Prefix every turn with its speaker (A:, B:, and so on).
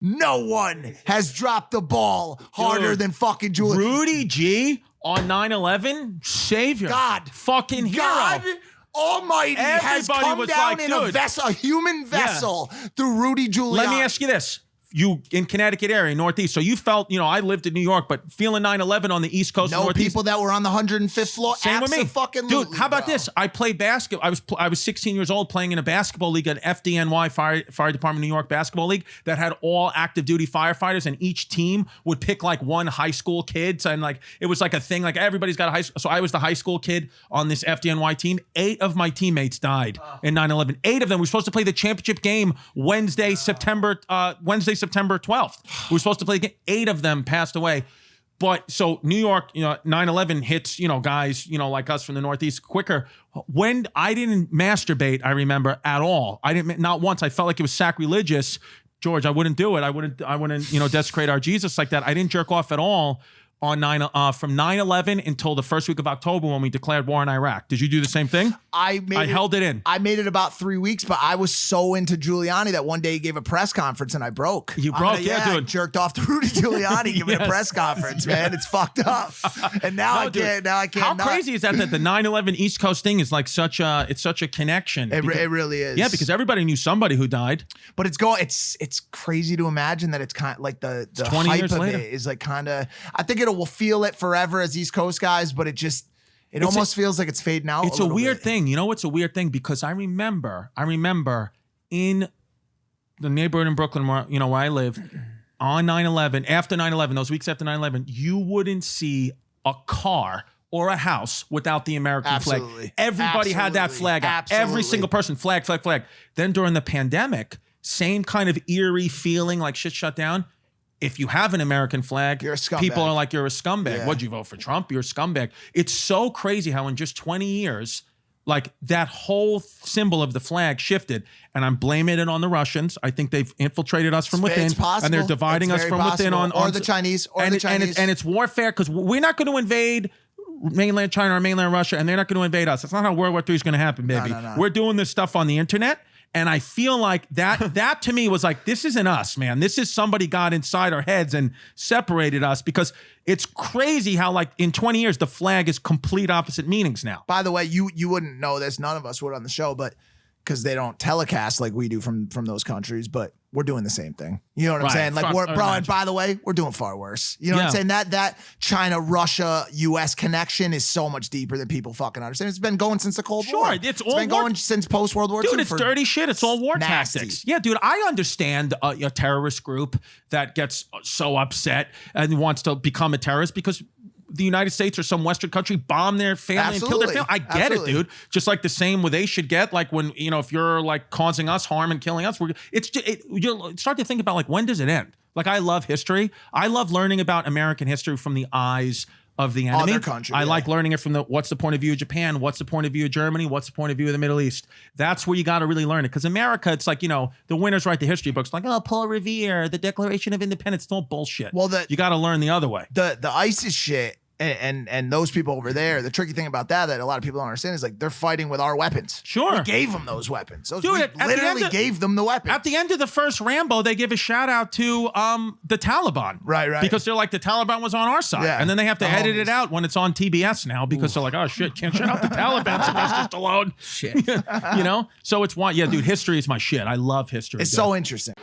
A: No one has dropped the ball harder than fucking Julian.
B: Rudy G on 9/11, savior.
A: God.
B: Fucking hero.
A: God Almighty has come down in a human vessel through Rudy Giuliani.
B: Let me ask you this. You in Connecticut area, Northeast. So you felt, I lived in New York, but feeling 9/11 on the East Coast,
A: no
B: Northeast.
A: people that were on the 105th floor.
B: Same with me,
A: Fucking-lutely,
B: dude. How about this? I played basketball. I was 16 years old playing in a basketball league at FDNY Fire Department New York Basketball League that had all active duty firefighters, and each team would pick like one high school kid, and like it was like a thing. Like everybody's got a high school. So I was the high school kid on this FDNY team. 8 of my teammates died in 9/11. 8 of them. We were supposed to play the championship game Wednesday, September 12th. We were supposed to play again. 8 of them passed away. But so New York, 9/11 hits, guys, like us from the Northeast quicker. When I didn't masturbate, I remember at all. I didn't, not once. I felt like it was sacrilegious. George, I wouldn't do it. I wouldn't, desecrate our Jesus like that. I didn't jerk off at all on from 9/11 until the first week of October when we declared war in Iraq. Did you do the same thing? I held it in.
A: I made it about 3 weeks, but I was so into Giuliani that one day he gave a press conference and I broke.
B: You broke, dude.
A: I jerked off to Rudy Giuliani giving a press conference, man. It's fucked up. And now I can't.
B: How crazy is that the 9/11 East Coast thing is like such a connection.
A: It really is.
B: Yeah, because everybody knew somebody who died.
A: But it's crazy to imagine that it's kind of like the
B: 20
A: hype
B: years
A: of
B: later.
A: it is like kind of, I think we'll feel it forever as East Coast guys, but it almost feels like it's fading out.
B: It's a weird thing. It's a weird thing because I remember in the neighborhood in Brooklyn where I live on 9/11, after 9/11, those weeks after 9/11, you wouldn't see a car or a house without the American flag. Everybody had that flag out. Every single person, flag. Then during the pandemic, same kind of eerie feeling like shit shut down. If you have an American flag,
A: you're a scumbag.
B: People are like, you're a scumbag.
A: Yeah.
B: What'd you vote for Trump? You're a scumbag. It's so crazy how in just 20 years, like that whole symbol of the flag shifted. And I'm blaming it on the Russians. I think they've infiltrated us from within.
A: It's possible.
B: And they're dividing us from within
A: or the Chinese.
B: And it's warfare because we're not going to invade mainland China or mainland Russia, and they're not going to invade us. That's not how World War III is going to happen, baby.
A: No.
B: We're doing this stuff on the internet. And I feel like that to me was like, this isn't us, man. This is somebody got inside our heads and separated us, because it's crazy how like in 20 years, the flag is complete opposite meanings now.
A: By the way, you wouldn't know this. None of us would on the show, but because they don't telecast like we do from those countries, but we're doing the same thing. You know what I'm saying? Like, and by the way, we're doing far worse. You know what I'm saying? That China, Russia, U.S. connection is so much deeper than people fucking understand. It's been going since the Cold War.
B: It's
A: been going since post World War II.
B: Dude, it's dirty shit. It's all war tactics. Yeah, dude, I understand a terrorist group that gets so upset and wants to become a terrorist because the United States or some Western country bomb their family and kill their family. I get it, dude. Just like the same way they should get, like when, if you're like causing us harm and killing us, you start to think about like, when does it end? Like, I love history. I love learning about American history from the eyes of the enemy.
A: Other country,
B: I like learning it from what's the point of view of Japan? What's the point of view of Germany? What's the point of view of the Middle East? That's where you got to really learn it. Because America, it's like, the winners write the history books. Like, oh, Paul Revere, the Declaration of Independence. It's all bullshit.
A: Well,
B: you got to learn the other way.
A: The ISIS shit. And those people over there, the tricky thing about that a lot of people don't understand is like they're fighting with our weapons.
B: Sure.
A: We gave them those weapons.
B: Dude,
A: we literally gave them the weapons.
B: At the end of the first Rambo, they give a shout out to the Taliban.
A: Right.
B: Because they're like, the Taliban was on our side.
A: Yeah.
B: And then they have to edit it out when it's on TBS now because they're like, oh shit, can't shout out the Taliban, Sylvester Stallone.
A: Shit.
B: So it's dude, history is my shit. I love history.
A: It's so interesting.